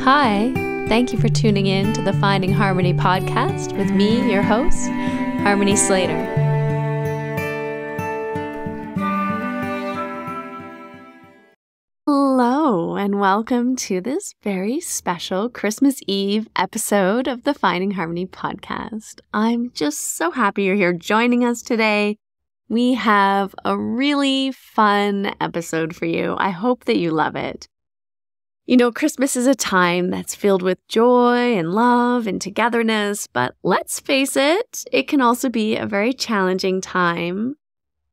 Hi, thank you for tuning in to the Finding Harmony podcast with me, your host, Harmony Slater. Hello, and welcome to this very special Christmas Eve episode of the Finding Harmony podcast. I'm just so happy you're here joining us today. We have a really fun episode for you. I hope that you love it. You know, Christmas is a time that's filled with joy and love and togetherness, but let's face it, it can also be a very challenging time.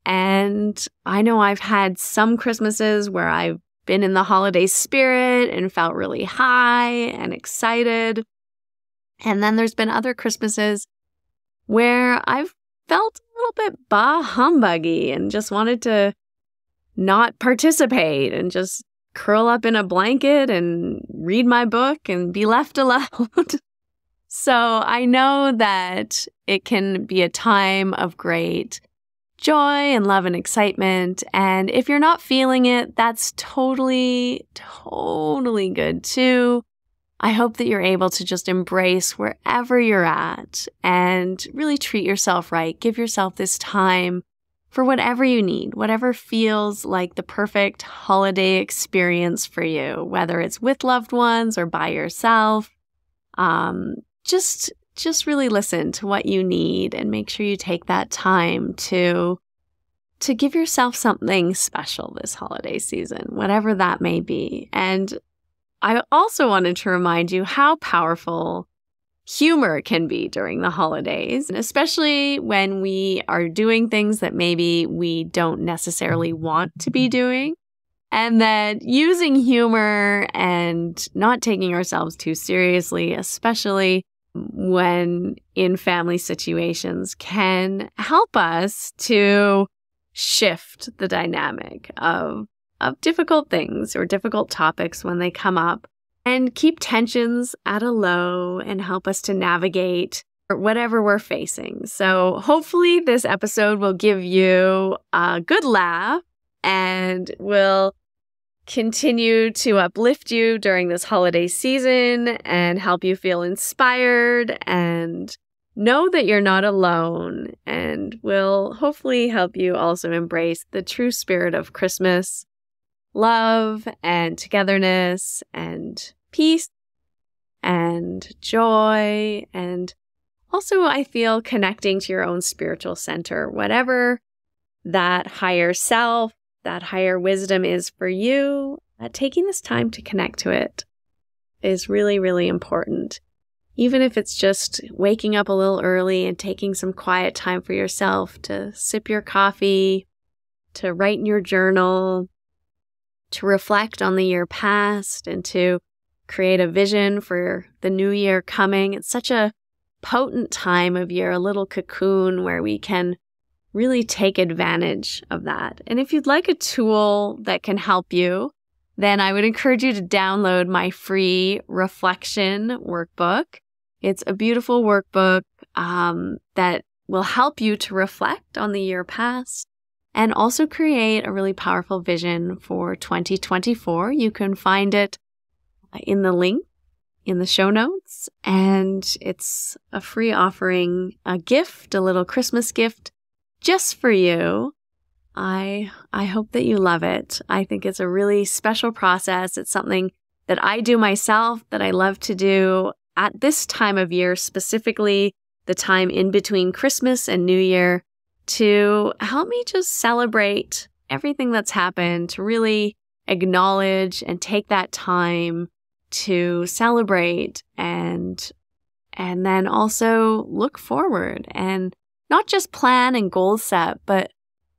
And I know I've had some Christmases where I've been in the holiday spirit and felt really high and excited. And then there's been other Christmases where I've felt a little bit bah humbuggy and just wanted to not participate and just curl up in a blanket and read my book and be left alone. So I know that it can be a time of great joy and love and excitement. And if you're not feeling it, that's totally good too. I hope that you're able to just embrace wherever you're at and really treat yourself right. Give yourself this time for whatever you need, whatever feels like the perfect holiday experience for you, whether it's with loved ones or by yourself. Just really listen to what you need and make sure you take that time to give yourself something special this holiday season, whatever that may be. And I also wanted to remind you how powerful humor can be during the holidays, and especially when we are doing things that maybe we don't necessarily want to be doing. And that using humor and not taking ourselves too seriously, especially when in family situations, can help us to shift the dynamic of difficult things or difficult topics when they come up, and keep tensions at a low and help us to navigate whatever we're facing. So hopefully this episode will give you a good laugh and will continue to uplift you during this holiday season and help you feel inspired and know that you're not alone, and will hopefully help you also embrace the true spirit of Christmas, love and togetherness and peace and joy, and also I feel connecting to your own spiritual center, whatever that higher self, that higher wisdom is for you. Taking this time to connect to it is really, really important. Even if it's just waking up a little early and taking some quiet time for yourself to sip your coffee, to write in your journal, to reflect on the year past, and to create a vision for the new year coming. It's such a potent time of year, a little cocoon where we can really take advantage of that. And if you'd like a tool that can help you, then I would encourage you to download my free reflection workbook. It's a beautiful workbook that will help you to reflect on the year past and also create a really powerful vision for 2024. You can find it in the link in the show notes, and it's a free offering, a gift, a little Christmas gift just for you. I hope that you love it. I think it's a really special process. It's something that I do myself, that I love to do at this time of year, specifically the time in between Christmas and New Year, to help me just celebrate everything that's happened, to really acknowledge and take that time to celebrate and then also look forward and not just plan and goal set, but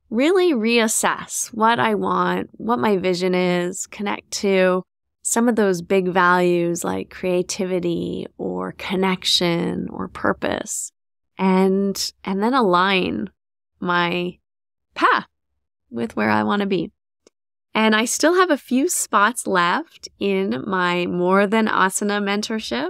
really reassess what I want, what my vision is, connect to some of those big values like creativity or connection or purpose, and then align my path with where I want to be. And I still have a few spots left in my More Than Asana mentorship.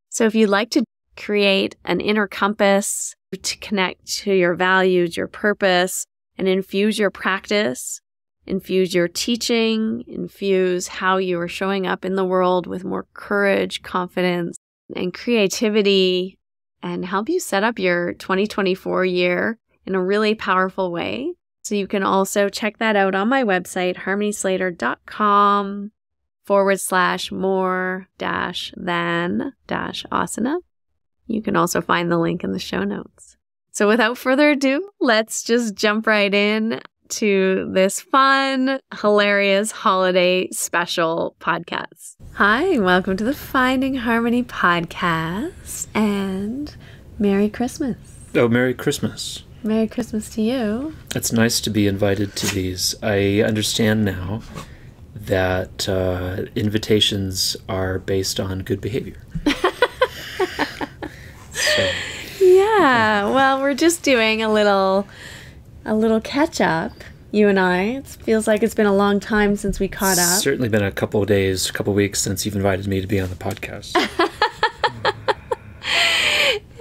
So if you'd like to create an inner compass to connect to your values, your purpose, and infuse your practice infuse your teaching, infuse how you are showing up in the world with more courage, confidence, and creativity, and help you set up your 2024 year in a really powerful way. So you can also check that out on my website, harmonyslater.com/more-than-asana. You can also find the link in the show notes. So without further ado, let's just jump right in to this fun, hilarious holiday special podcast. Hi, and welcome to the Finding Harmony podcast, and Merry Christmas. Oh, Merry Christmas. Merry Christmas to you. It's nice to be invited to these. I understand now that invitations are based on good behavior. Yeah, well, we're just doing a little catch up, you and I. It feels like it's been a long time since we caught up. Certainly been a couple of days, a couple of weeks since you've invited me to be on the podcast.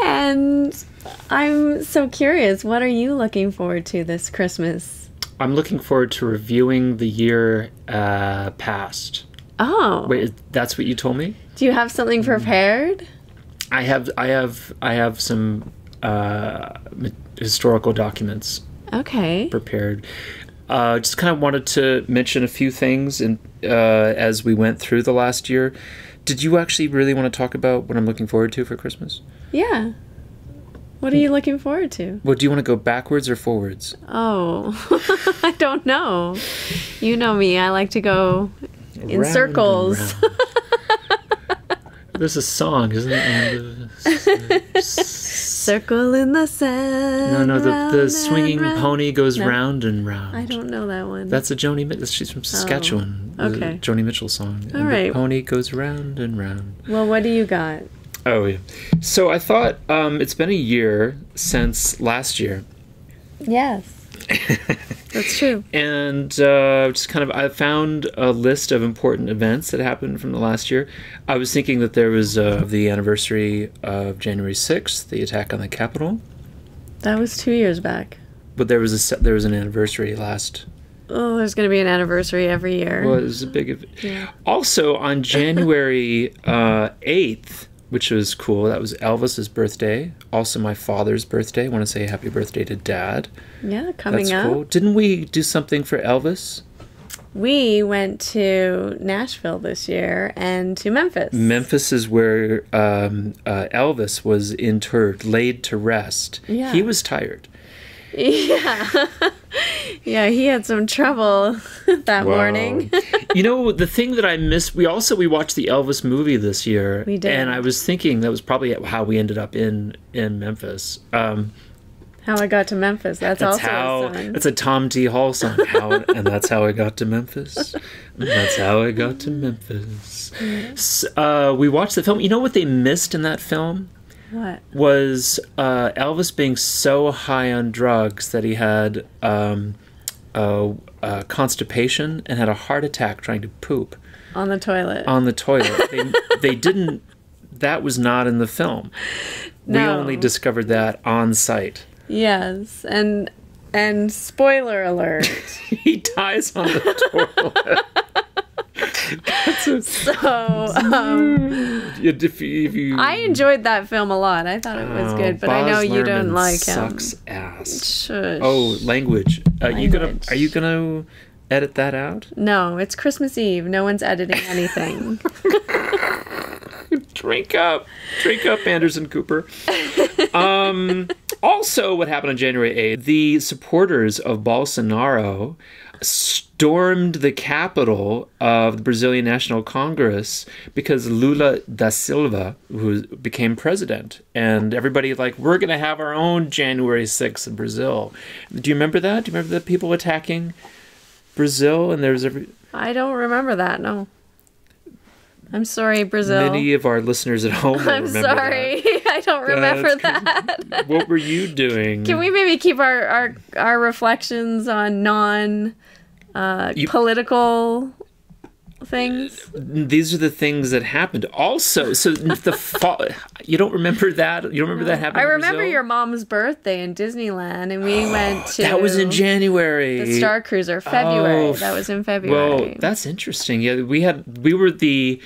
And I'm so curious, what are you looking forward to this Christmas? I'm looking forward to reviewing the year past. Oh. Wait, that's what you told me? Do you have something prepared? I have some historical documents. Okay. Prepared. Just kind of wanted to mention a few things as we went through the last year. Did you actually really want to talk about what I'm looking forward to for Christmas? Yeah. What are you looking forward to? Well, do you want to go backwards or forwards? Oh, I don't know. You know me. I like to go in round circles. There's a song, isn't it? Circle in the sand. No, the swinging pony goes round and round. I don't know that one. That's a Joni Mitchell. She's from Saskatchewan. Oh, okay. Joni Mitchell song. All right. The pony goes round and round. Well, what do you got? Oh, yeah. So I thought it's been a year since last year. Yes. That's true. And just kind of, I found a list of important events that happened from the last year. I was thinking that there was the anniversary of January 6th, the attack on the Capitol. That was 2 years back. But there was an anniversary last. Oh, there's going to be an anniversary every year. Well, it was a big event. Yeah. Also, on January 8th, which was cool, that was Elvis's birthday. Also my father's birthday. I want to say happy birthday to Dad. Yeah, coming That's up. cool. Didn't we do something for Elvis? We went to Nashville this year and to Memphis. Memphis is where Elvis was interred, laid to rest. Yeah. He was tired. Yeah. Yeah, he had some trouble that morning. You know, the thing that I missed, we watched the Elvis movie this year. We did. And I was thinking that was probably how we ended up in Memphis. How I Got to Memphis. That's also a song. That's a Tom T. Hall song. And that's how I got to Memphis. And that's how I got to Memphis. So, we watched the film. You know what they missed in that film? What? Was Elvis being so high on drugs that he had constipation and had a heart attack trying to poop. On the toilet. On the toilet. They didn't... That was not in the film. No. We only discovered that on site. Yes, and spoiler alert. He dies on the toilet. I enjoyed that film a lot. I thought it was good, but I know you don't like him. Sucks ass. Shush. Oh, language. Are you gonna edit that out? No, it's Christmas Eve. No one's editing anything. Drink up, Anderson Cooper. Also, what happened on January 8th, the supporters of Bolsonaro stormed the capital of the Brazilian National Congress because Lula da Silva, who became president, and everybody we're going to have our own January 6th in Brazil. Do you remember that? Do you remember the people attacking Brazil? And there was I don't remember that, no. I'm sorry, Brazil. Many of our listeners at home will remember that. I'm sorry. I don't remember that. What were you doing? Can we maybe keep our reflections on non-political things? These are the things that happened. Also, so the fall. You don't remember that? You don't remember that happening? I remember in Brazil? your mom's birthday in Disneyland, and we went to. That was in January. The Star Cruiser, February. Oh, that was in February. Well, that's interesting. Yeah, we were the.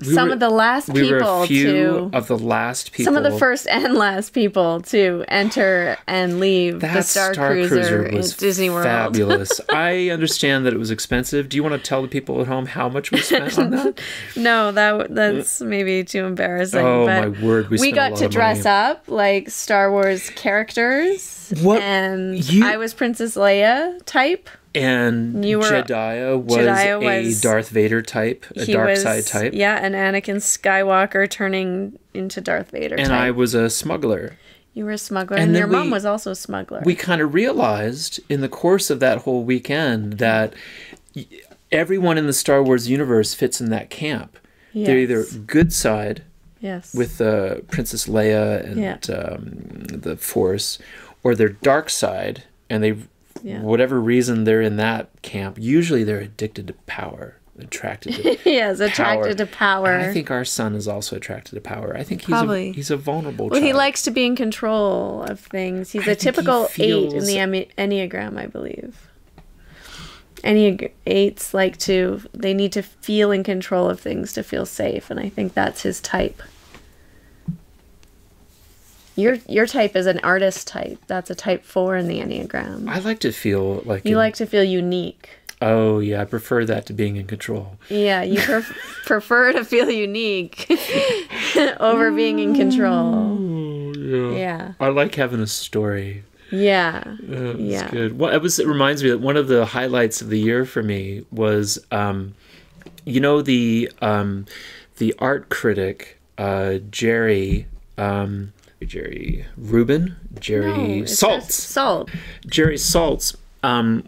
Some of the last people we were a few to of the last people. some of the first and last people to enter and leave That the Star Cruiser was at Disney World. fabulous. I understand that it was expensive. Do you want to tell the people at home how much we spent on that? No, that's maybe too embarrassing. Oh, but my word. We spent a got lot to of dress money. up like Star Wars characters. What? And You- I was Princess Leia type. And You were- Jedediah was Jedediah a Darth Vader type, a dark side type. Yeah, and Anakin Skywalker turning into Darth Vader And type. I was a smuggler. You were a smuggler, And and then your mom we- was also a smuggler. We kind of realized in the course of that whole weekend that everyone in the Star Wars universe fits in that camp. Yes. They're either good side Yes. with Princess Leia and Yeah. the Force, or they're dark side, and they, Yeah. whatever reason they're in that camp, usually they're addicted to power, attracted to Yes, attracted to power. And I think our son is also attracted to power. I think Probably. he's a vulnerable Well, child. he likes to be in control of things. He's I a think he typical 8 in feels- the Enneagram, I believe. Eights like to, they need to feel in control of things to feel safe, and I think that's his type. Your type is an artist type. That's a type 4 in the Enneagram. I like to feel like You like to feel unique. Oh yeah, I prefer that to being in control. Yeah, you prefer to feel unique over being in control. Oh yeah. Yeah. I like having a story. Yeah. It's Yeah. good. Well, it reminds me that one of the highlights of the year for me was, the art critic Jerry Rubin, No, it says Saltz. Salt. Jerry Saltz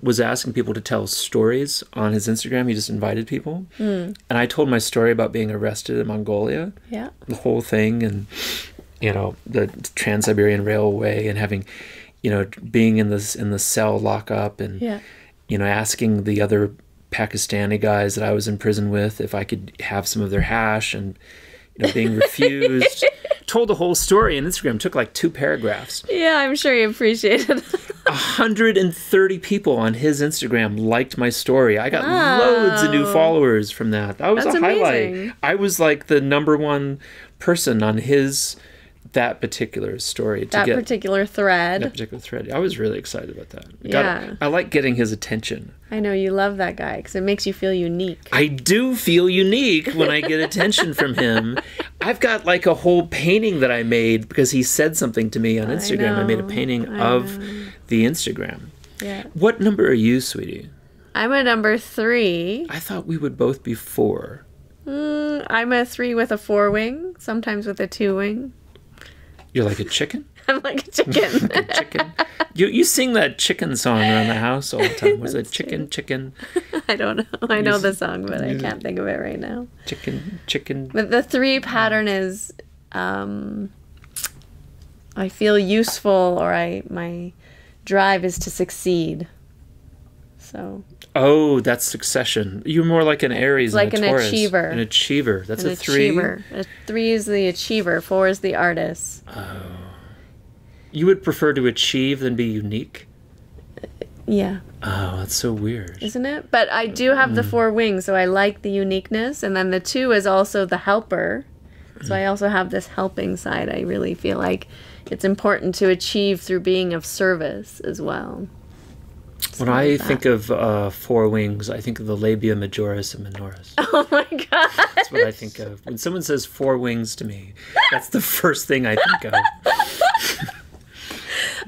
was asking people to tell stories on his Instagram. He just invited people. And I told my story about being arrested in Mongolia, Yeah. the whole thing, and, the Trans-Siberian Railway, and having, being in the cell lockup, and, Yeah. asking the other Pakistani guys that I was in prison with if I could have some of their hash, and, being refused. Told the whole story on Instagram. Took like 2 paragraphs. Yeah, I'm sure you appreciate it. 130 people on his Instagram liked my story. I got loads of new followers from that. That was That's a highlight. amazing. I was like the #1 person on that particular story to That get particular thread. that particular thread. I was really excited about that. Yeah. I like getting his attention. I know you love that guy because it makes you feel unique. I do feel unique when I get attention from him. I've got like a whole painting that I made because he said something to me on Instagram. I made a painting of the Instagram. Yeah. What number are you, sweetie? I'm a number 3. I thought we would both be 4. I'm a 3 with a 4 wing, sometimes with a 2 wing. You're like a chicken? I'm like a chicken. A chicken? You sing that chicken song around the house all the time. Was it chicken, chicken, I don't know. I know the song, but I can't think of it right now. chicken? But the 3 pattern is I feel useful, or my drive is to succeed. So Oh, that's succession. You're more like an Aries like and a an Taurus. achiever. An achiever. That's an a 3. achiever. A 3 is the achiever, 4 is the artist. You would prefer to achieve than be unique? Yeah. Oh, that's so weird. Isn't it? But I do have the 4 wings, so I like the uniqueness. And then the 2 is also the helper. So I also have this helping side. I really feel like it's important to achieve through being of service as well. When I think of 4 wings, I think of the labia majoris and minoris. Oh my god. That's what I think of. When someone says 4 wings to me, that's the first thing I think of.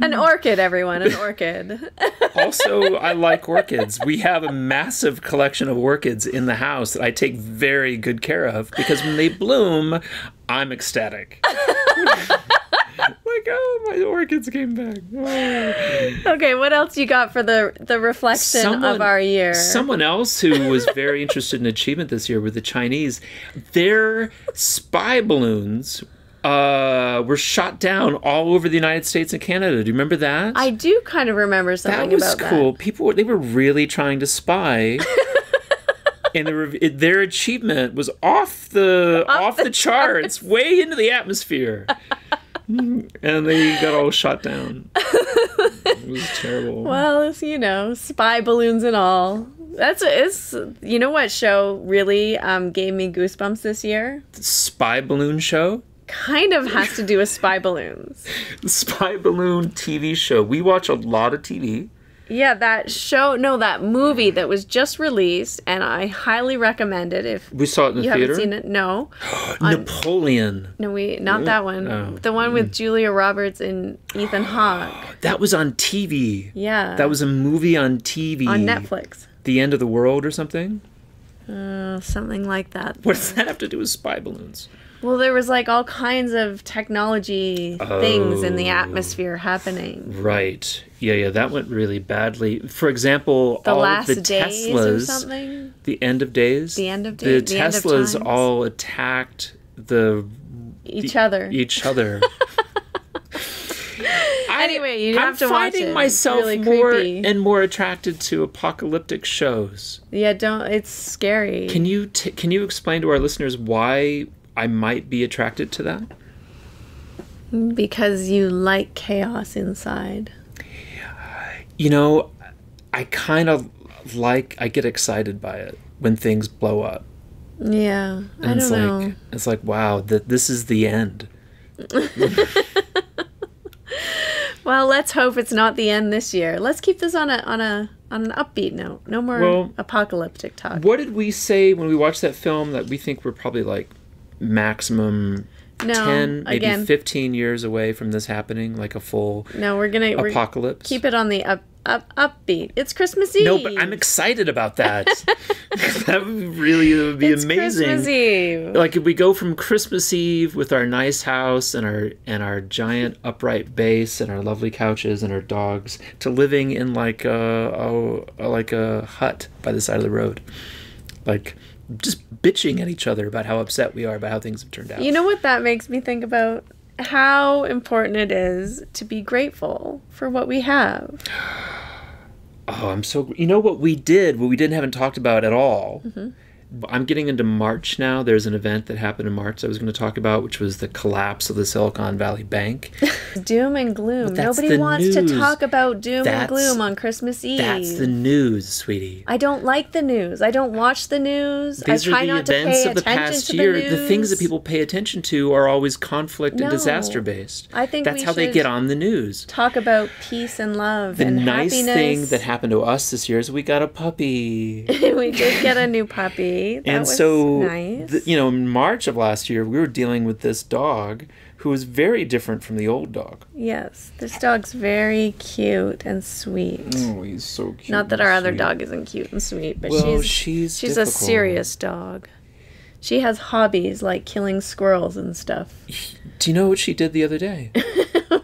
An orchid, everyone. An orchid. Also, I like orchids. We have a massive collection of orchids in the house that I take very good care of because when they bloom, I'm ecstatic. Like, oh, my orchids came back. Oh. Okay, what else you got for the reflection of our year? Someone else who was very interested in achievement this year were the Chinese. Their spy balloons were shot down all over the United States and Canada. Do you remember that? I do kind of remember something that was about cool. that. People they were really trying to spy And their achievement was off the charts, way into the atmosphere. And they got all shot down. It was terrible. Well, it's, spy balloons and all. You know what show really gave me goosebumps this year? The spy balloon show? Kind of has to do with spy balloons. The spy balloon TV show. We watch a lot of TV. Yeah, that movie that was just released, and I highly recommend it if we saw it in the you theater. Haven't seen it. No. Napoleon. No, not that one. No. The one with Julia Roberts and Ethan Hawke. That was on TV. Yeah. That was a movie on TV. On Netflix. The End of the World or something? Something like that. What does that have to do with spy balloons? Well, there was all kinds of technology things in the atmosphere happening. Right. Yeah, that went really badly. For example, the all last of the days Teslas, or something? The end of days. The end of days. The Teslas all attacked each other. Anyway, you have to watch it. I'm finding myself really more creepy. and more attracted to apocalyptic shows. Yeah, it's scary. Can you explain to our listeners why I might be attracted to that? Because you like chaos inside. I kind of I get excited by it when things blow up. Yeah, I don't know. It's like, wow, this is the end. Well, let's hope it's not the end this year. Let's keep this on an upbeat note. No more apocalyptic talk. What did we say when we watched that film that we think we're probably maximum 10, maybe 15 years away from this happening, like a full apocalypse? Keep it on the upbeat. It's Christmas Eve. No, but I'm excited about that. That would be amazing. Christmas Eve. If we go from Christmas Eve with our nice house and our giant upright base and our lovely couches and our dogs to living in a hut by the side of the road, just bitching at each other about how upset we are about how things have turned out. You know what that makes me think about? How important it is to be grateful for what we have. Oh, I'm so... You know what we haven't talked about at all? Mm-hmm. I'm getting into March now. There's an event that happened in March I was going to talk about, which was the collapse of the Silicon Valley Bank. Doom and gloom. Nobody wants to talk about doom and gloom on Christmas Eve. That's the news, sweetie. I don't like the news. I don't watch the news. These I try are the not to events pay of the attention past to year. the news. The things that people pay attention to are always conflict and disaster based. I think that's how they get on the news. Talk about peace and love and happiness. The nice thing that happened to us this year is we got a puppy. We did get a new puppy. That was nice. In March of last year, we were dealing with this dog who was very different from the old dog. Yes, this dog's very cute and sweet. Oh, he's so cute. Not that our other dog isn't cute and sweet, but she's a serious dog. She has hobbies like killing squirrels and stuff. Do you know what she did the other day?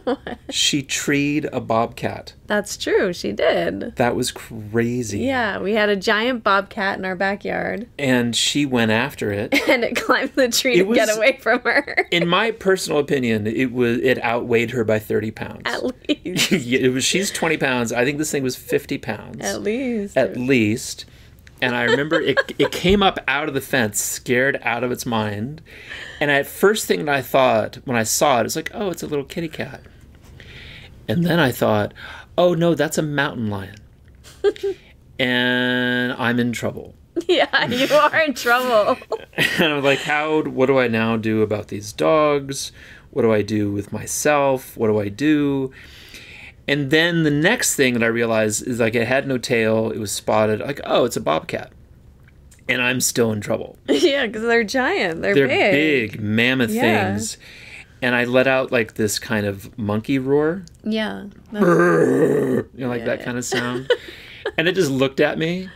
What? She treed a bobcat. That's true, she did. That was crazy. Yeah, we had a giant bobcat in our backyard. And she went after it. And it climbed the tree to get away from her. In my personal opinion, it outweighed her by 30 pounds. At least. She's 20 pounds. I think this thing was 50 pounds. At least. At least. And I remember it came up out of the fence, scared out of its mind. And at first thing that I thought, when I saw it, it's like, oh, it's a little kitty cat. And then I thought, oh, no, that's a mountain lion. And I'm in trouble. Yeah, you are in trouble. And I'm like, what do I now do about these dogs? What do I do with myself? What do I do? And then the next thing that I realized is it had no tail. It was spotted. Oh, it's a bobcat. And I'm still in trouble. Yeah, because they're giant. They're big mammoth things. And I let out this kind of monkey roar. Yeah. That kind of sound. And it just looked at me,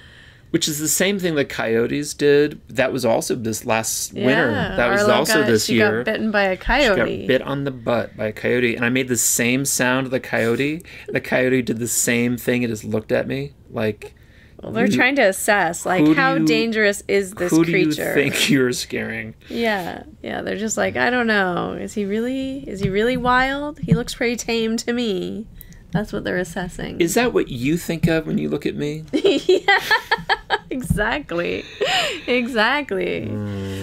which is the same thing that coyotes did. That was also this last winter. That was also this year. She got bitten by a coyote. She got bit on the butt by a coyote. And I made the same sound to the coyote. The coyote did the same thing. It just looked at me like... Well, they're trying to assess, how dangerous is this creature? Who do you think you're scaring? Yeah. Yeah, they're just I don't know. Is he really wild? He looks pretty tame to me. That's what they're assessing. Is that what you think of when you look at me? Yeah. Exactly. Exactly.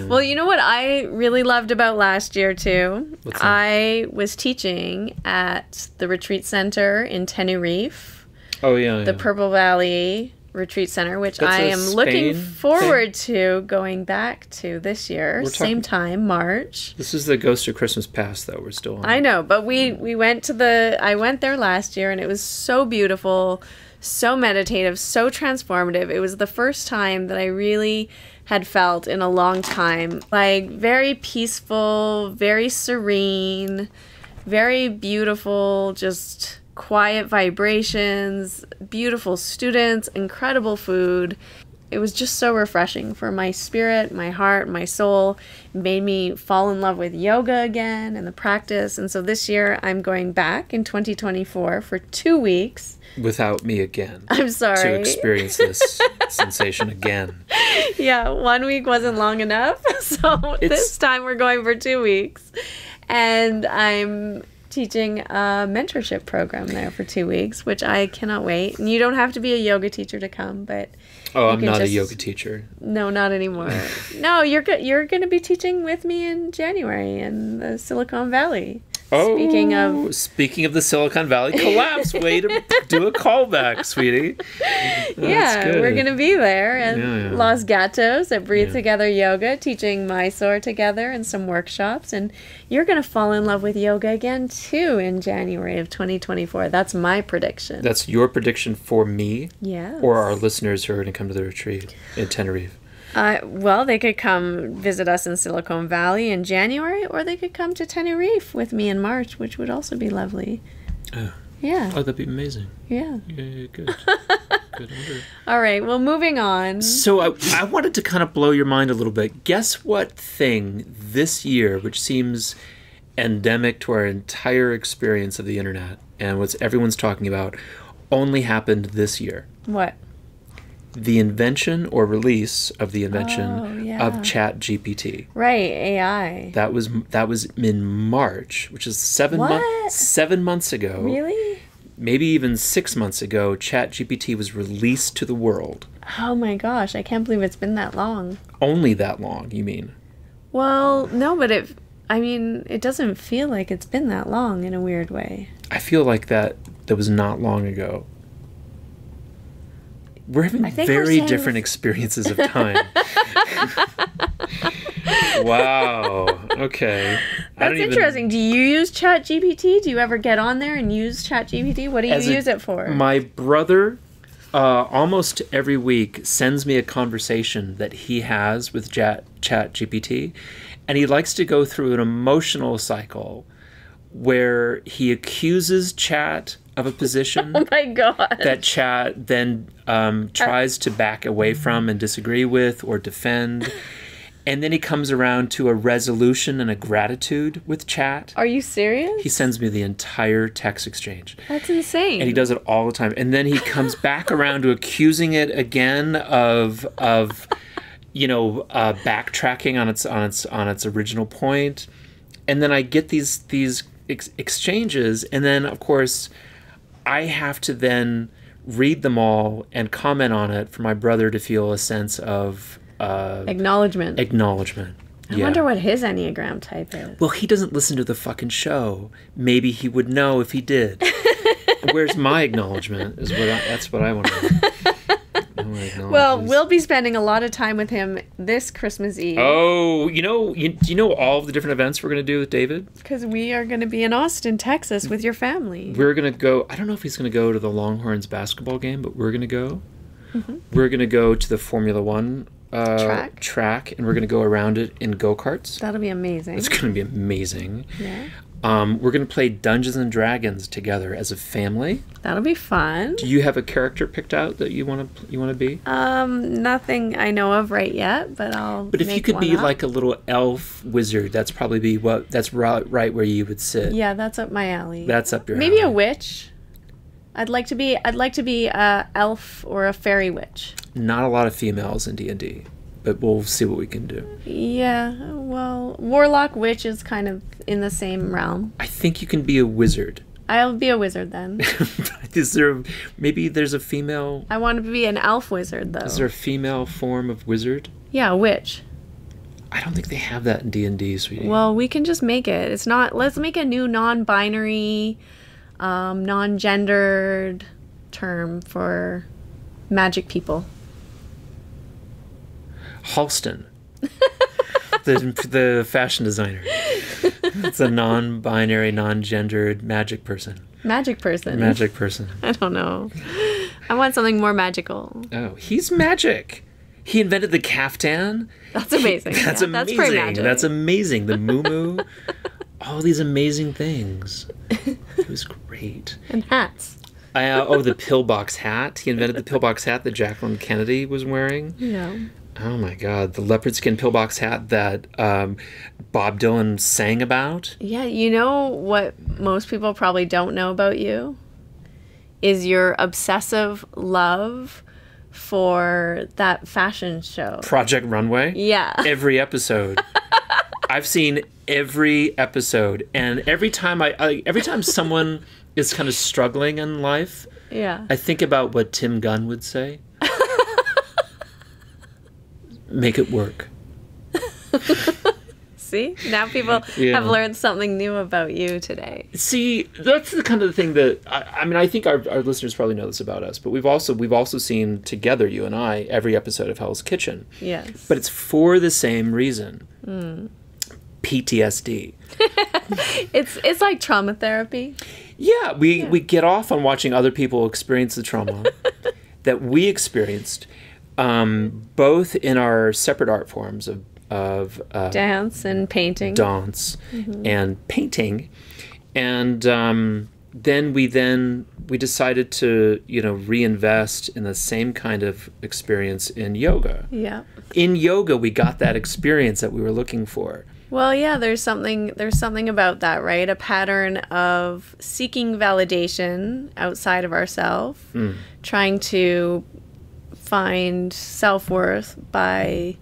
Well, you know what I really loved about last year, too? What's that? I was teaching at the retreat center in Tenerife, Oh, yeah. the Purple Valley Retreat Center, which That's I a am looking Spain forward to going back to this year. Same time, March. This is the Ghost of Christmas Past, though. We're still on. I know, but we went to I went there last year, and it was so beautiful, so meditative, so transformative. It was the first time that I really had felt in a long time, like very peaceful, very serene, very beautiful, just quiet vibrations, beautiful students, incredible food. It was just so refreshing for my spirit, my heart, my soul. It made me fall in love with yoga again and the practice. And so this year I'm going back in 2024 for 2 weeks. Without me again. I'm sorry. To experience this sensation again. Yeah, 1 week wasn't long enough. So this time we're going for 2 weeks. And I'm teaching a mentorship program there for 2 weeks, which I cannot wait. And you don't have to be a yoga teacher to come, but I'm not a yoga teacher. No, not anymore. No, you're going to be teaching with me in January in the Silicon Valley. Oh, speaking of the Silicon Valley collapse, way to do a callback, sweetie. Yeah, we're going to be there at Los Gatos at Breathe Together Yoga, teaching Mysore together and some workshops. And you're going to fall in love with yoga again, too, in January of 2024. That's my prediction. That's your prediction for me? Yeah. Or our listeners who are going to come to the retreat in Tenerife? Well, they could come visit us in Silicon Valley in January, or they could come to Tenerife with me in March, which would also be lovely. Oh. Yeah. Oh, that'd be amazing. Yeah. Yeah, good. Good order. All right, well, moving on. So I wanted to kind of blow your mind a little bit. Guess what thing this year, which seems endemic to our entire experience of the internet and what everyone's talking about, only happened this year? What? The invention or release of the invention of ChatGPT. Right, AI. That was in March, which is 7 months ago. Really? Maybe even 6 months ago, ChatGPT was released to the world. Oh my gosh, I can't believe it's been that long. Only that long, you mean? Well, no, but it doesn't feel like it's been that long in a weird way. I feel like that was not long ago. We're having very different experiences of time. Wow. Okay. That's interesting. Do you use ChatGPT? Do you ever get on there and use ChatGPT? What do you use it for? My brother almost every week sends me a conversation that he has with ChatGPT, and he likes to go through an emotional cycle where he accuses Chat of a position oh my God. that Chat then tries to back away from and disagree with or defend. And then he comes around to a resolution and a gratitude with Chat. Are you serious? He sends me the entire text exchange. That's insane. And he does it all the time. And then he comes back around to accusing it again of backtracking on its original point. And then I get these exchanges, and then of course I have to then read them all and comment on it for my brother to feel a sense of acknowledgement. I wonder what his Enneagram type is. Well, he doesn't listen to the fucking show. Maybe he would know if he did. Where's my acknowledgement? That's what I want to know. Well, we'll be spending a lot of time with him this Christmas Eve. Oh, do you know all of the different events we're going to do with David? Because we are going to be in Austin, Texas with your family. We're going to go, I don't know if he's going to go to the Longhorns basketball game, but we're going to go. Mm-hmm. We're going to go to the Formula One track, and we're going to go around it in go-karts. That'll be amazing. It's going to be amazing. Yeah. We're going to play Dungeons and Dragons together as a family. That'll be fun. Do you have a character picked out that you want to be? Nothing I know of right yet, but I'll. But if you could be like a little elf wizard, that's probably that's right where you would sit. Yeah, that's up my alley. That's up your Maybe alley. A witch. I'd like to be a elf or a fairy witch. Not a lot of females in D&D, but we'll see what we can do. Yeah, well, warlock witch is kind of in the same realm. I think you can be a wizard. I'll be a wizard then. Maybe there's a female... I want to be an elf wizard, though. Is there a female form of wizard? Yeah, a witch. I don't think they have that in D&D, sweetie. Well, we can just make it. It's not... Let's make a new non-binary, non-gendered term for magic people. Halston. the fashion designer. It's a non-binary, non-gendered magic person. Magic person. Magic person. I don't know. I want something more magical. Oh, he's magic. He invented the caftan. That's amazing. That's amazing. That's pretty magic. That's amazing. The moo-moo. All these amazing things. It was great. And hats. The pillbox hat. He invented the pillbox hat that Jacqueline Kennedy was wearing. Yeah. Oh my God, the leopard skin pillbox hat that Bob Dylan sang about. Yeah, you know what most people probably don't know about you? Is your obsessive love for that fashion show. Project Runway? Yeah. Every episode. I've seen every episode, and every time every time someone is kind of struggling in life, yeah, I think about what Tim Gunn would say. Make it work. See? Now people have learned something new about you today. See, that's the kind of thing that I think our listeners probably know this about us, but we've also seen together, you and I, every episode of Hell's Kitchen. Yes. But it's for the same reason. PTSD. It's like trauma therapy. Yeah, we get off on watching other people experience the trauma that we experienced. Both in our separate art forms of dance and painting, and painting, and then we decided to reinvest in the same kind of experience in yoga. Yeah, in yoga we got that experience that we were looking for. Well, yeah, there's something about that, right? A pattern of seeking validation outside of ourselves, trying to find self-worth by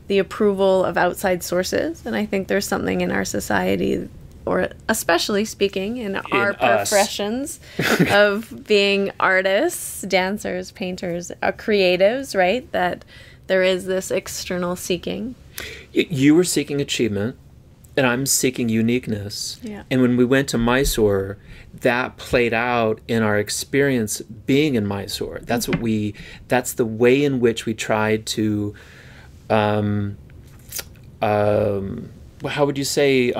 the approval of outside sources. And I think there's something in our society, or especially speaking in our professions of being artists, dancers, painters, creatives, right? That there is this external seeking. You were seeking achievement, and I'm seeking uniqueness. Yeah. And when we went to Mysore, that played out in our experience being in Mysore. That's that's the way in which we tried to, how would you say,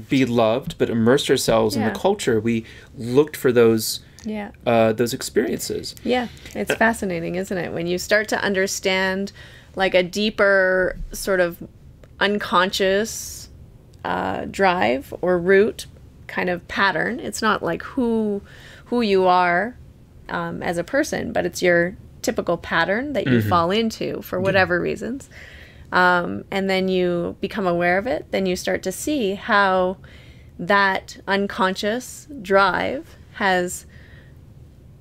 be loved, but immersed ourselves in the culture. We looked for those experiences. Yeah, it's fascinating, isn't it? When you start to understand like a deeper sort of unconscious drive or root kind of pattern. It's not like who you are as a person, but it's your typical pattern that you fall into for whatever reasons. And then you become aware of it. Then you start to see how that unconscious drive has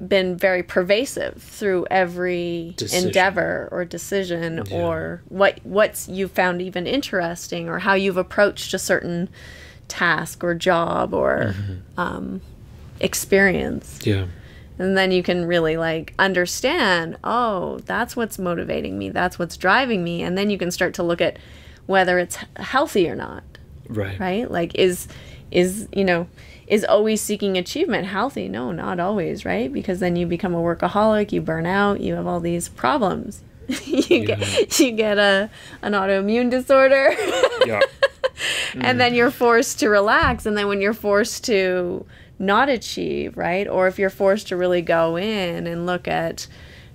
been very pervasive through every endeavor or decision or what's you found even interesting, or how you've approached a certain task or job or experience. Yeah. And then you can really like understand, oh, that's what's motivating me, that's what's driving me. And then you can start to look at whether it's healthy or not. Right? Like is always seeking achievement healthy? No, not always, right? Because then you become a workaholic, you burn out, you have all these problems. you get an autoimmune disorder. And then you're forced to relax. And then when you're forced to not achieve, right? Or if you're forced to really go in and look at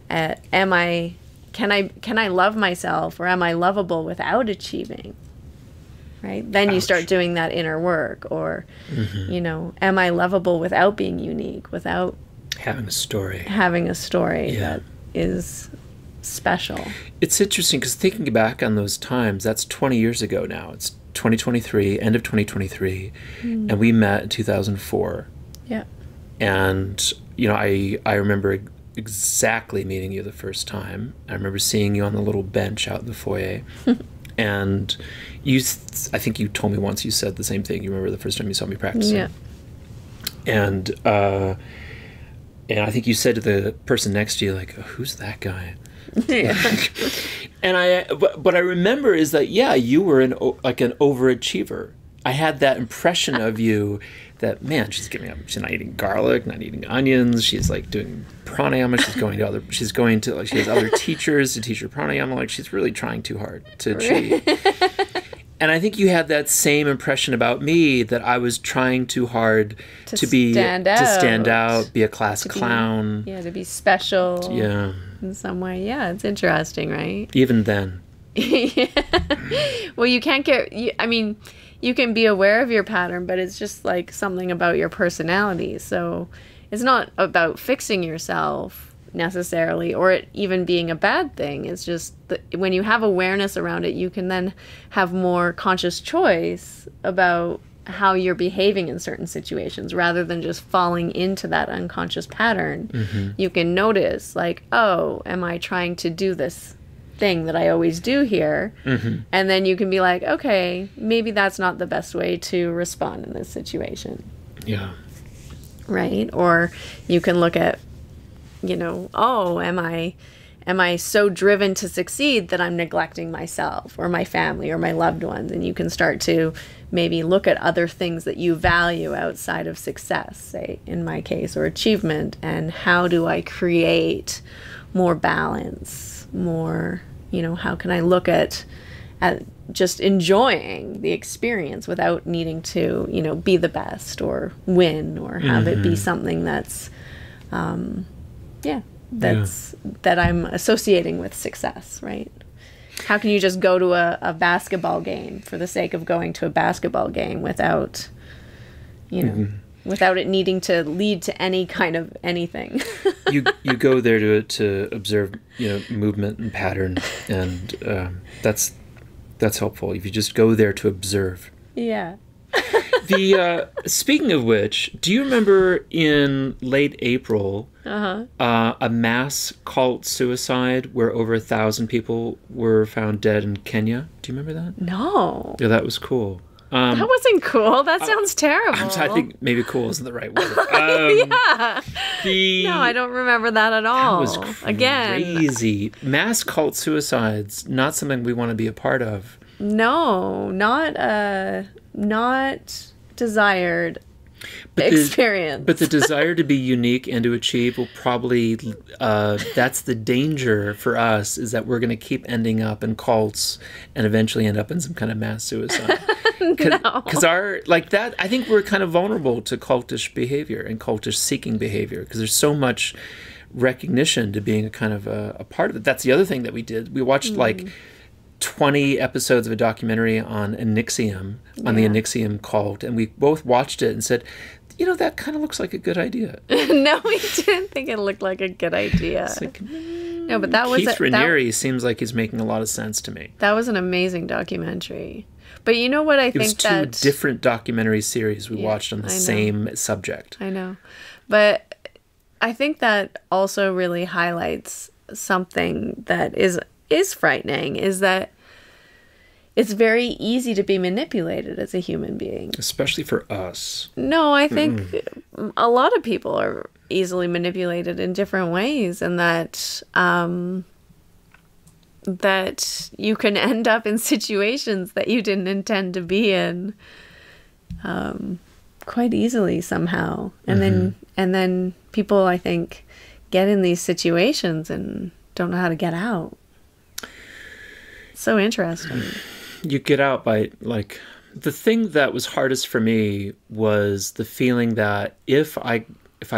can I love myself, or am I lovable without achieving? Right? Then you start doing that inner work, or, am I lovable without being unique, without having a story that is special. It's interesting because thinking back on those times, that's 20 years ago now. It's 2023, end of 2023, and we met in 2004. Yeah. And, I remember exactly meeting you the first time. I remember seeing you on the little bench out in the foyer. And I think you told me once, you said the same thing. You remember the first time you saw me practicing. Yeah. And I think you said to the person next to you, like, oh, who's that guy? Yeah. And what I remember is that, yeah, you were an overachiever. I had that impression of you that, man, she's giving up. She's not eating garlic, not eating onions. She's like doing pranayama. She has other teachers to teach her pranayama. Like, she's really trying too hard to achieve. And I think you had that same impression about me, that I was trying too hard to stand out, be a class clown. To be special. Yeah. In some way. Yeah, it's interesting, right? Even then. Yeah. Well, you can't you can be aware of your pattern, but it's just like something about your personality. So it's not about fixing yourself necessarily, or it even being a bad thing. It's just that when you have awareness around it, you can then have more conscious choice about how you're behaving in certain situations rather than just falling into that unconscious pattern. Mm-hmm. You can notice, like, oh, am I trying to do this thing that I always do here? Mm-hmm. And then you can be like, okay, maybe that's not the best way to respond in this situation. Yeah. Right? Or you can look at, oh, am I so driven to succeed that I'm neglecting myself or my family or my loved ones? And you can start to maybe look at other things that you value outside of success, say in my case, or achievement, and how do I create more balance, more, how can I look at just enjoying the experience without needing to, be the best or win or have it be something that's, that I'm associating with success, right? How can you just go to a basketball game for the sake of going to a basketball game without, without it needing to lead to any kind of anything? you go there to observe, movement and pattern, and that's helpful. If you just go there to observe. Yeah. Speaking of which, do you remember in late April a mass cult suicide where over 1,000 people were found dead in Kenya? Do you remember that? No. Yeah, that was cool. That wasn't cool. That sounds terrible. I think maybe cool isn't the right word. Yeah. No, I don't remember that at all. That was crazy. Again. Mass cult suicides, not something we want to be a part of. No, not desired experience. But the desire to be unique and to achieve will probably, that's the danger for us, is that we're going to keep ending up in cults and eventually end up in some kind of mass suicide. Because I think we're kind of vulnerable to cultish behavior and cultish seeking behavior, because there's so much recognition to being a kind of a part of it. That's the other thing that we did. We watched 20 episodes of a documentary on Anixium, on the Anixium cult, and we both watched it and said, that kind of looks like a good idea. No, we didn't think it looked like a good idea. It's like, no, but that was Keith Raniere seems like he's making a lot of sense to me. That was an amazing documentary. But you know what I think that... It was two different documentary series we watched on the same subject. I know. But I think that also really highlights something that is frightening, is that it's very easy to be manipulated as a human being. Especially for us. No, I think a lot of people are easily manipulated in different ways, and that that you can end up in situations that you didn't intend to be in quite easily somehow. And then people, I think, get in these situations and don't know how to get out. So interesting. You get out by, the thing that was hardest for me was the feeling that if I